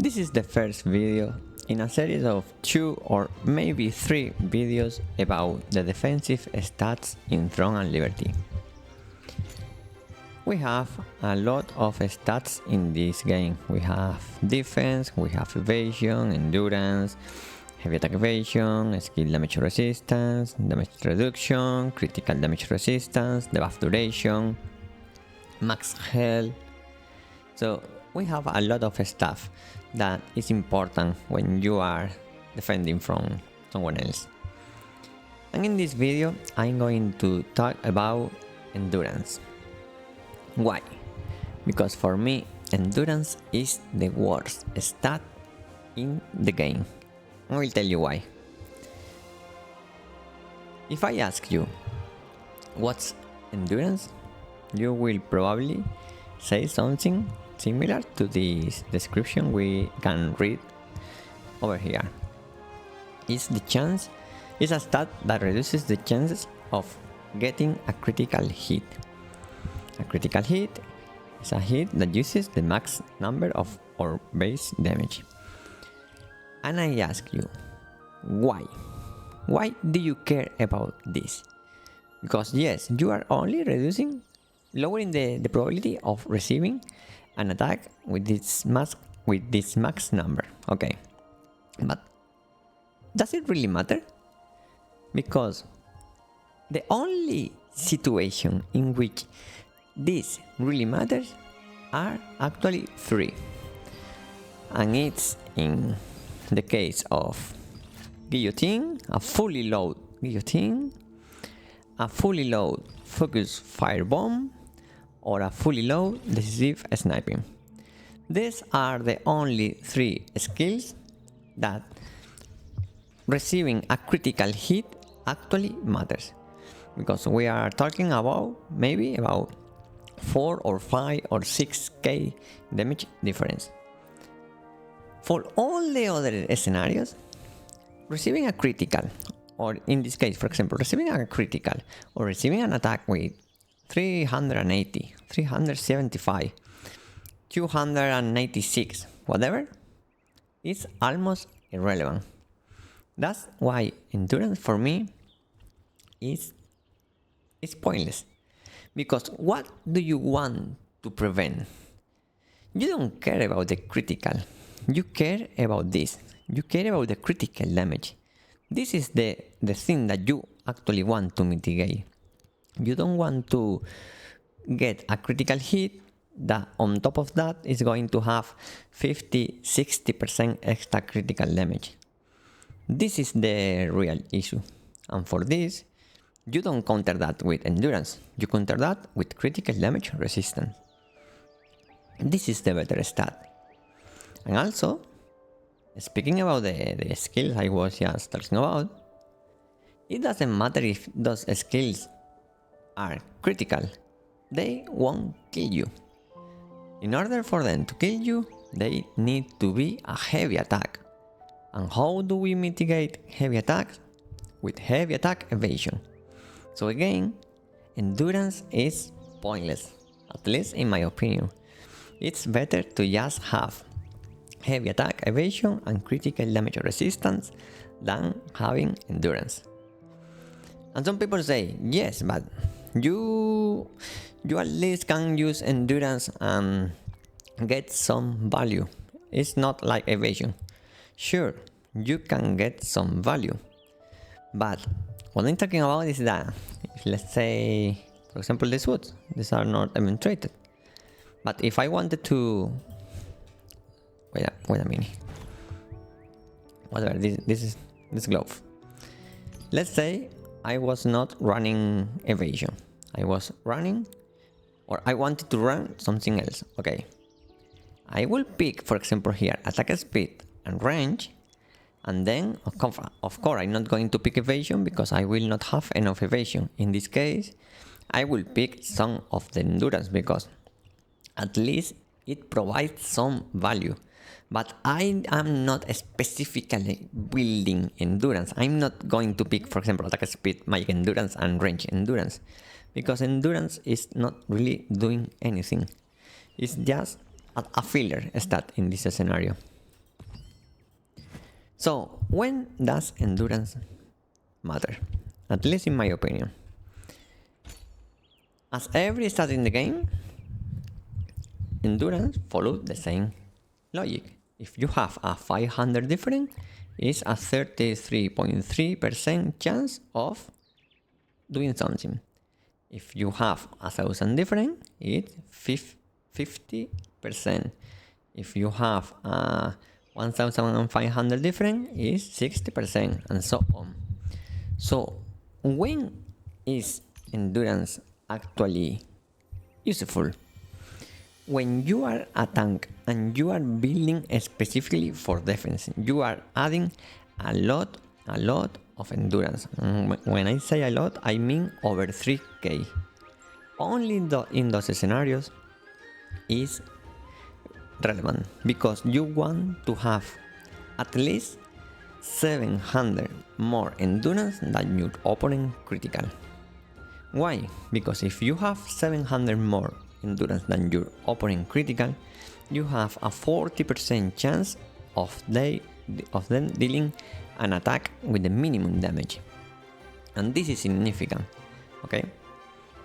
This is the first video in a series of 2 or maybe 3 videos about the defensive stats in Throne and Liberty. We have a lot of stats in this game. We have defense, we have evasion, endurance, heavy attack evasion, skill damage resistance, damage reduction, critical damage resistance, debuff duration, max health. So we have a lot of stuff that is important when you are defending from someone else. And in this video I'm going to talk about endurance. Why? Because for me endurance is the worst stat in the game. I will tell you why. If I ask you what's endurance, you will probably say something similar to this description we can read over here. It's a stat that reduces the chances of getting a critical hit. A critical hit is a hit that uses the max number of or base damage. And I ask you, why? Why do you care about this? Because yes, you are only lowering the probability of receiving an attack with this max number. Okay, but does it really matter? Because the only situation in which this really matters are actually 3, and it's in the case of guillotine, a fully load guillotine, a fully load focus firebomb, or a fully load decisive sniping. These are the only 3 skills that receiving a critical hit actually matters, because we are talking about maybe about 4 or 5 or 6k damage difference. For all the other scenarios, receiving a critical, or in this case for example receiving a critical or receiving an attack with 380, 375, 296, whatever, is almost irrelevant. That's why endurance for me is pointless. Because what do you want to prevent? You don't care about the critical. You care about this. You care about the critical damage. This is the thing that you actually want to mitigate. You don't want to get a critical hit that on top of that is going to have 50-60% extra critical damage. This is the real issue. And for this, you don't counter that with endurance. You counter that with critical damage resistance. This is the better stat. And also, speaking about the skills I was just talking about, it doesn't matter if those skills are critical, they won't kill you. In order for them to kill you, they need to be a heavy attack. And how do we mitigate heavy attacks? With heavy attack evasion. So again, endurance is pointless, at least in my opinion. It's better to just have heavy attack evasion and critical damage resistance than having endurance. And some people say, yes, but you at least can use endurance and get some value. It's not like evasion. Sure, you can get some value, but what I'm talking about is that, let's say, for example, these are not event traded. But if I wanted to, wait a minute, whatever, this glove. Let's say I was not running evasion. I was running, or I wanted to run something else. Okay, I will pick, for example, here attack speed and range, and then of course I'm not going to pick evasion because I will not have enough evasion. In this case, I will pick some of the endurance because at least it provides some value. But I am not specifically building endurance. I'm not going to pick, for example, attack speed, magic endurance, and range endurance, because endurance is not really doing anything. It's just a filler stat in this scenario. So when does endurance matter? At least in my opinion. As every stat in the game, endurance follows the same logic. If you have a 500 different, it's a 33.3% chance of doing something. If you have 1,000 different, it's 50%. If you have 1,500 different, it's 60%, and so on. So when is endurance actually useful? When you are a tank and you are building specifically for defense, you are adding a lot of endurance. When I say a lot, I mean over 3k. Only in those scenarios is relevant, because you want to have at least 700 more endurance than your opponent critical. Why? Because if you have 700 more endurance than your opponent critical, you have a 40% chance of them dealing an attack with the minimum damage. And this is significant, okay?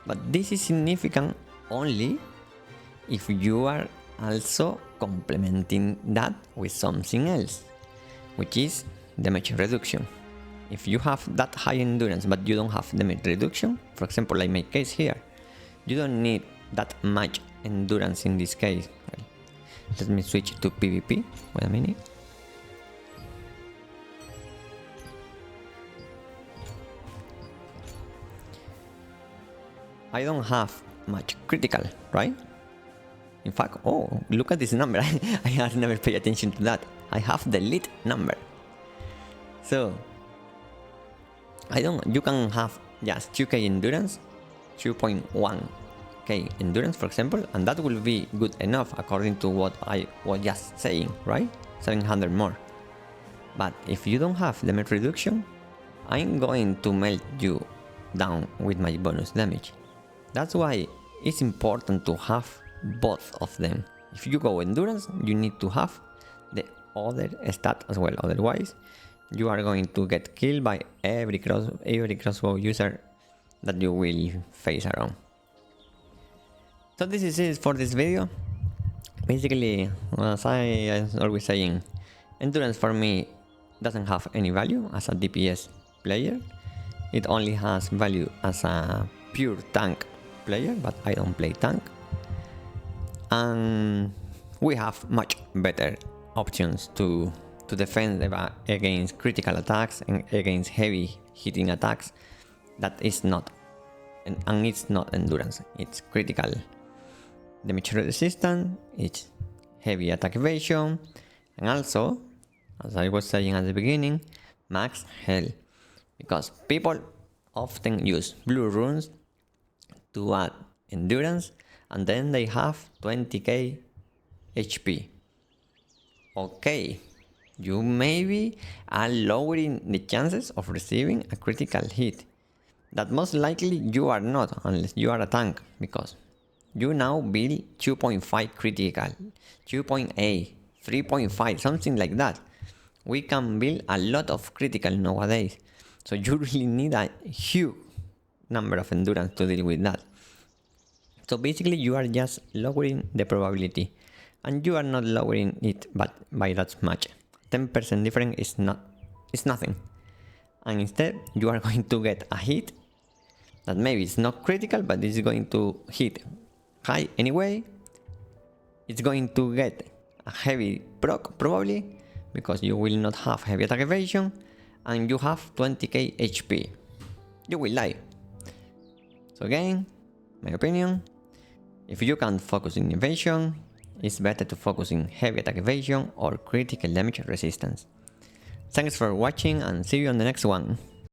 But this is significant only if you are also complementing that with something else, which is damage reduction. If you have that high endurance but you don't have damage reduction, for example like my case here, you don't need that much endurance in this case. Well, let me switch to PvP. Wait a minute. I don't have much critical, right? In fact, oh, look at this number. I have never paid attention to that. I have the lead number. So you can have just 2k endurance, 2.1k endurance for example, and that will be good enough according to what I was just saying, right? 700 more. But if you don't have damage reduction, I'm going to melt you down with my bonus damage. That's why it's important to have both of them. If you go endurance, you need to have the other stat as well, otherwise you are going to get killed by every crossbow user that you will face around. So this is it for this video. Basically, as I was always saying, endurance for me doesn't have any value as a DPS player. It only has value as a pure tank player, but I don't play tank. And we have much better options to defend against critical attacks and against heavy hitting attacks. That is not, and it's not endurance, it's critical damage resistance, it's heavy attack evasion, and also, as I was saying at the beginning, max health. Because people often use blue runes to add endurance and then they have 20k HP. Okay, you maybe are lowering the chances of receiving a critical hit. That most likely you are not, unless you are a tank, because you now build 2.5 critical, 2.8, 3.5, something like that. We can build a lot of critical nowadays, so you really need a huge number of endurance to deal with that. So basically you are just lowering the probability, and you are not lowering it by that much. 10% difference is nothing, and instead you are going to get a hit that maybe it's not critical, but it's going to hit high anyway. It's going to get a heavy proc probably, because you will not have heavy attack evasion, and you have 20k HP. You will die. So again, my opinion, if you can focus in evasion, it's better to focus in heavy attack evasion or critical damage resistance. Thanks for watching and see you on the next one.